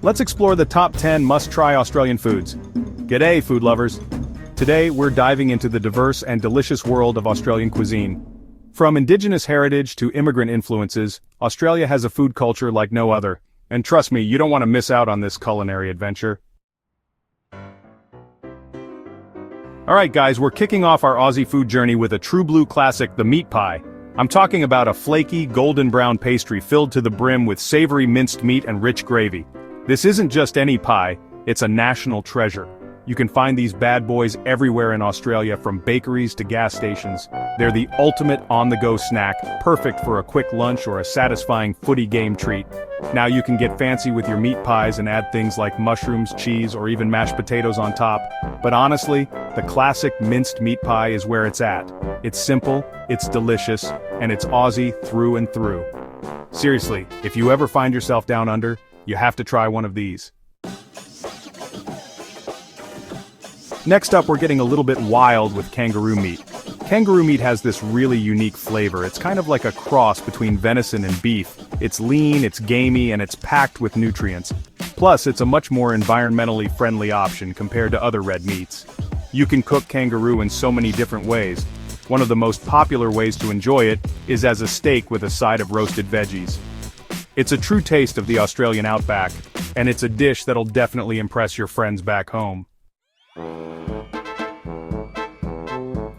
Let's explore the top 10 must-try Australian foods. G'day, food lovers! Today, we're diving into the diverse and delicious world of Australian cuisine. From indigenous heritage to immigrant influences, Australia has a food culture like no other. And trust me, you don't want to miss out on this culinary adventure. Alright guys, we're kicking off our Aussie food journey with a true blue classic, the meat pie. I'm talking about a flaky, golden brown pastry filled to the brim with savory minced meat and rich gravy. This isn't just any pie, it's a national treasure. You can find these bad boys everywhere in Australia, from bakeries to gas stations. They're the ultimate on-the-go snack, perfect for a quick lunch or a satisfying footy game treat. Now you can get fancy with your meat pies and add things like mushrooms, cheese, or even mashed potatoes on top. But honestly, the classic minced meat pie is where it's at. It's simple, it's delicious, and it's Aussie through and through. Seriously, if you ever find yourself down under, you have to try one of these. Next up, we're getting a little bit wild with kangaroo meat. Kangaroo meat has this really unique flavor. It's kind of like a cross between venison and beef. It's lean, it's gamey, and it's packed with nutrients. Plus, it's a much more environmentally friendly option compared to other red meats. You can cook kangaroo in so many different ways. One of the most popular ways to enjoy it is as a steak with a side of roasted veggies. It's a true taste of the Australian outback, and it's a dish that'll definitely impress your friends back home.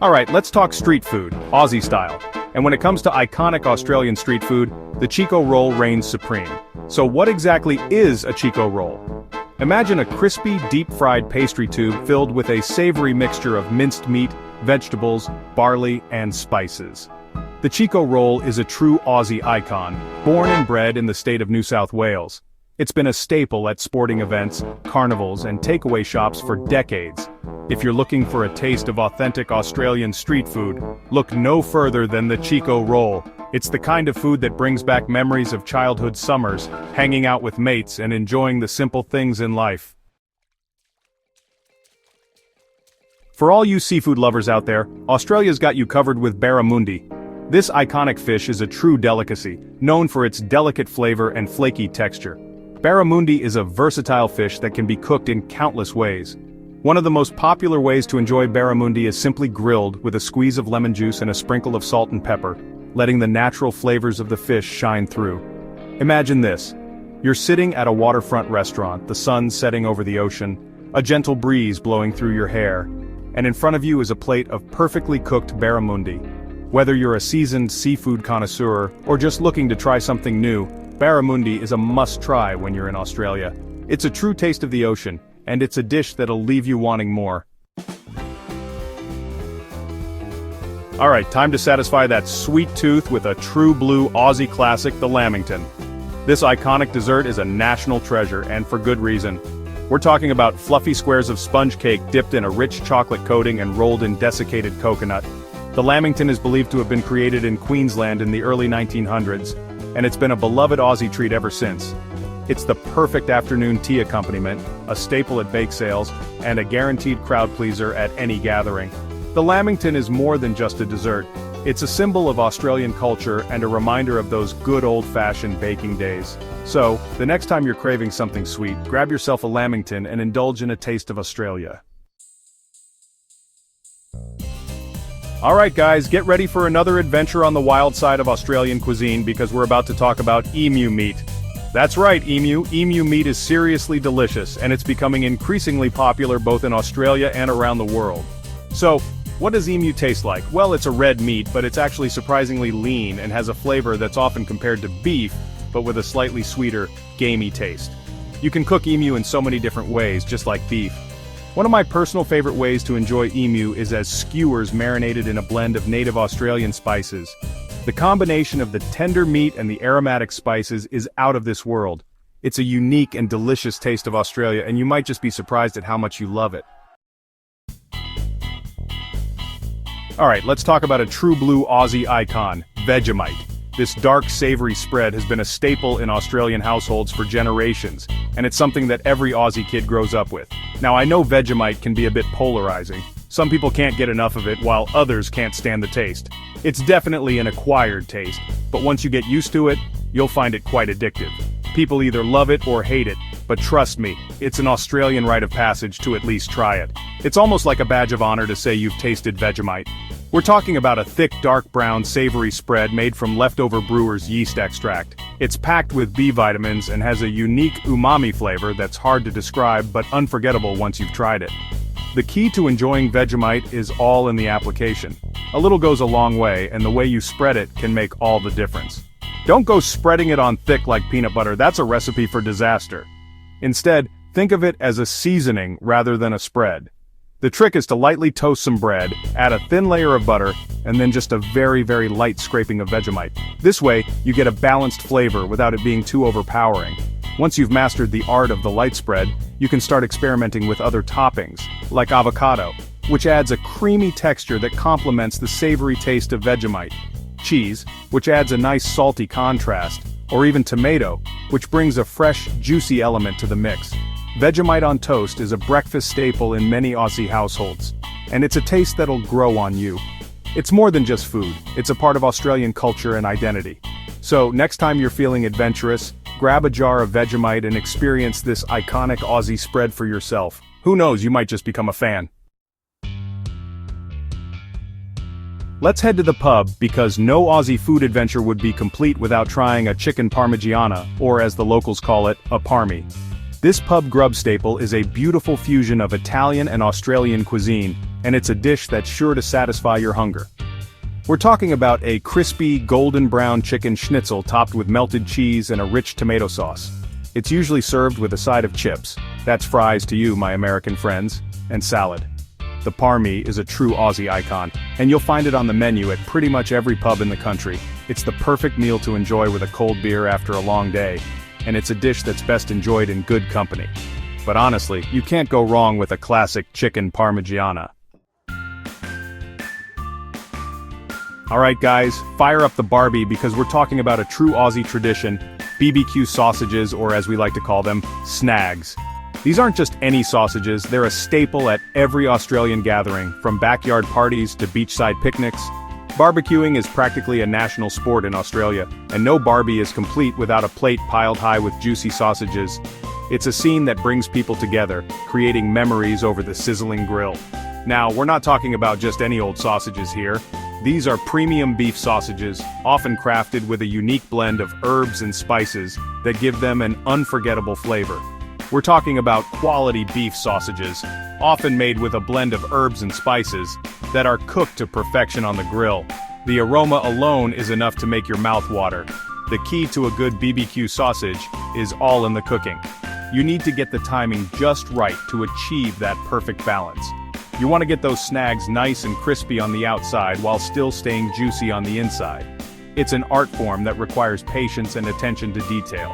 Alright, let's talk street food, Aussie style. And when it comes to iconic Australian street food, the Chico roll reigns supreme. So what exactly is a Chico roll? Imagine a crispy, deep-fried pastry tube filled with a savory mixture of minced meat, vegetables, barley, and spices. The Chico roll is a true Aussie icon, born and bred in the state of New South Wales. It's been a staple at sporting events, carnivals, and takeaway shops for decades. If you're looking for a taste of authentic Australian street food, look no further than the Chico roll. It's the kind of food that brings back memories of childhood summers, hanging out with mates and enjoying the simple things in life. For all you seafood lovers out there, Australia's got you covered with barramundi. This iconic fish is a true delicacy, known for its delicate flavor and flaky texture. Barramundi is a versatile fish that can be cooked in countless ways. One of the most popular ways to enjoy barramundi is simply grilled with a squeeze of lemon juice and a sprinkle of salt and pepper, letting the natural flavors of the fish shine through. Imagine this. You're sitting at a waterfront restaurant, the sun setting over the ocean, a gentle breeze blowing through your hair, and in front of you is a plate of perfectly cooked barramundi. Whether you're a seasoned seafood connoisseur or just looking to try something new, barramundi is a must-try when you're in Australia. It's a true taste of the ocean, and it's a dish that'll leave you wanting more. Alright, time to satisfy that sweet tooth with a true blue Aussie classic, the lamington. This iconic dessert is a national treasure, and for good reason. We're talking about fluffy squares of sponge cake dipped in a rich chocolate coating and rolled in desiccated coconut. The lamington is believed to have been created in Queensland in the early 1900s, and it's been a beloved Aussie treat ever since. It's the perfect afternoon tea accompaniment, a staple at bake sales, and a guaranteed crowd pleaser at any gathering. The lamington is more than just a dessert. It's a symbol of Australian culture and a reminder of those good old-fashioned baking days. So, the next time you're craving something sweet, grab yourself a lamington and indulge in a taste of Australia. Alright guys, get ready for another adventure on the wild side of Australian cuisine, because we're about to talk about emu meat. That's right, emu. Emu meat is seriously delicious, and it's becoming increasingly popular both in Australia and around the world. So, what does emu taste like? Well, it's a red meat, but it's actually surprisingly lean and has a flavor that's often compared to beef, but with a slightly sweeter, gamey taste. You can cook emu in so many different ways, just like beef. One of my personal favorite ways to enjoy emu is as skewers marinated in a blend of native Australian spices. The combination of the tender meat and the aromatic spices is out of this world. It's a unique and delicious taste of Australia, and you might just be surprised at how much you love it. Alright, let's talk about a true blue Aussie icon, Vegemite. This dark, savory spread has been a staple in Australian households for generations, and it's something that every Aussie kid grows up with. Now, I know Vegemite can be a bit polarizing. Some people can't get enough of it, while others can't stand the taste. It's definitely an acquired taste, but once you get used to it, you'll find it quite addictive. People either love it or hate it, but but trust me, it's an Australian rite of passage to at least try it. It's almost like a badge of honor to say you've tasted Vegemite. We're talking about a thick dark brown savory spread made from leftover brewer's yeast extract. It's packed with B vitamins and has a unique umami flavor that's hard to describe but unforgettable once you've tried it. The key to enjoying Vegemite is all in the application. A little goes a long way, and the way you spread it can make all the difference. Don't go spreading it on thick like peanut butter, that's a recipe for disaster. Instead, think of it as a seasoning rather than a spread. The trick is to lightly toast some bread, add a thin layer of butter, and then just a very light scraping of Vegemite. This way, you get a balanced flavor without it being too overpowering. Once you've mastered the art of the light spread, you can start experimenting with other toppings, like avocado, which adds a creamy texture that complements the savory taste of Vegemite. Cheese, which adds a nice salty contrast, or even tomato, which brings a fresh, juicy element to the mix. Vegemite on toast is a breakfast staple in many Aussie households, and it's a taste that'll grow on you. It's more than just food, it's a part of Australian culture and identity. So, next time you're feeling adventurous, grab a jar of Vegemite and experience this iconic Aussie spread for yourself. Who knows, you might just become a fan. Let's head to the pub because no Aussie food adventure would be complete without trying a chicken parmigiana, or as the locals call it, a parmi. This pub grub staple is a beautiful fusion of Italian and Australian cuisine, and it's a dish that's sure to satisfy your hunger. We're talking about a crispy, golden brown chicken schnitzel topped with melted cheese and a rich tomato sauce. It's usually served with a side of chips, that's fries to you, my American friends, and salad. The parmi is a true Aussie icon, and you'll find it on the menu at pretty much every pub in the country. It's the perfect meal to enjoy with a cold beer after a long day, and it's a dish that's best enjoyed in good company. But honestly, you can't go wrong with a classic chicken parmigiana. Alright guys, fire up the Barbie because we're talking about a true Aussie tradition, BBQ sausages, or as we like to call them, snags. These aren't just any sausages, they're a staple at every Australian gathering, from backyard parties to beachside picnics. Barbecuing is practically a national sport in Australia, and no Barbie is complete without a plate piled high with juicy sausages. It's a scene that brings people together, creating memories over the sizzling grill. Now, we're not talking about just any old sausages here. These are premium beef sausages, often crafted with a unique blend of herbs and spices that give them an unforgettable flavor. We're talking about quality beef sausages, often made with a blend of herbs and spices, that are cooked to perfection on the grill. The aroma alone is enough to make your mouth water. The key to a good BBQ sausage is all in the cooking. You need to get the timing just right to achieve that perfect balance. You want to get those snags nice and crispy on the outside while still staying juicy on the inside. It's an art form that requires patience and attention to detail.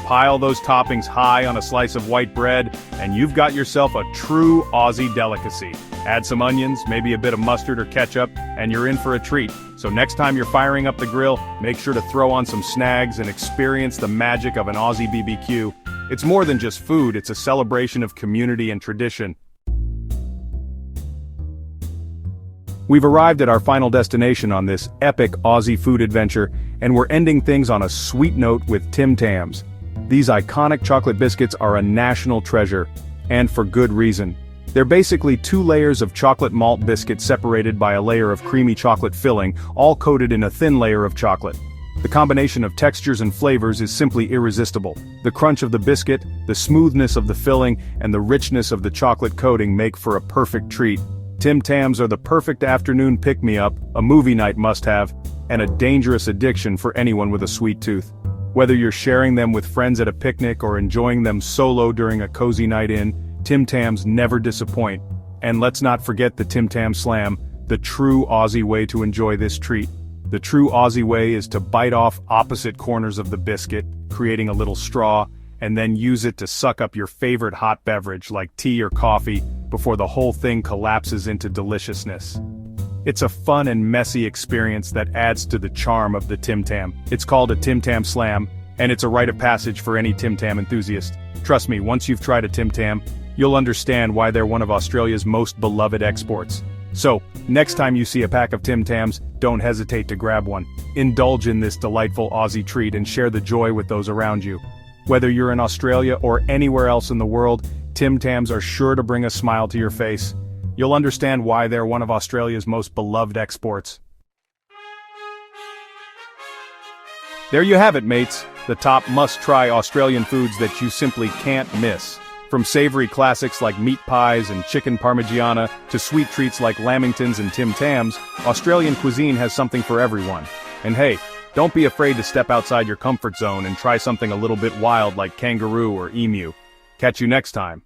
Pile those toppings high on a slice of white bread, and you've got yourself a true Aussie delicacy. Add some onions, maybe a bit of mustard or ketchup, and you're in for a treat. So next time you're firing up the grill, make sure to throw on some snags and experience the magic of an Aussie BBQ. It's more than just food, it's a celebration of community and tradition. We've arrived at our final destination on this epic Aussie food adventure, and we're ending things on a sweet note with Tim Tams. These iconic chocolate biscuits are a national treasure, and for good reason. They're basically 2 layers of chocolate malt biscuit separated by a layer of creamy chocolate filling, all coated in a thin layer of chocolate. The combination of textures and flavors is simply irresistible. The crunch of the biscuit, the smoothness of the filling, and the richness of the chocolate coating make for a perfect treat. Tim Tams are the perfect afternoon pick-me-up, a movie night must-have, and a dangerous addiction for anyone with a sweet tooth. Whether you're sharing them with friends at a picnic or enjoying them solo during a cozy night in, Tim Tams never disappoint. And let's not forget the Tim Tam Slam, the true Aussie way to enjoy this treat. The true Aussie way is to bite off opposite corners of the biscuit, creating a little straw, and then use it to suck up your favorite hot beverage like tea or coffee before the whole thing collapses into deliciousness. It's a fun and messy experience that adds to the charm of the Tim Tam. It's called a Tim Tam Slam, and it's a rite of passage for any Tim Tam enthusiast. Trust me, once you've tried a Tim Tam, you'll understand why they're one of Australia's most beloved exports. So, next time you see a pack of Tim Tams, don't hesitate to grab one. Indulge in this delightful Aussie treat and share the joy with those around you. Whether you're in Australia or anywhere else in the world, Tim Tams are sure to bring a smile to your face. You'll understand why they're one of Australia's most beloved exports. There you have it, mates. The top must-try Australian foods that you simply can't miss. From savory classics like meat pies and chicken parmigiana to sweet treats like lamingtons and Tim Tams, Australian cuisine has something for everyone. And hey, don't be afraid to step outside your comfort zone and try something a little bit wild like kangaroo or emu. Catch you next time.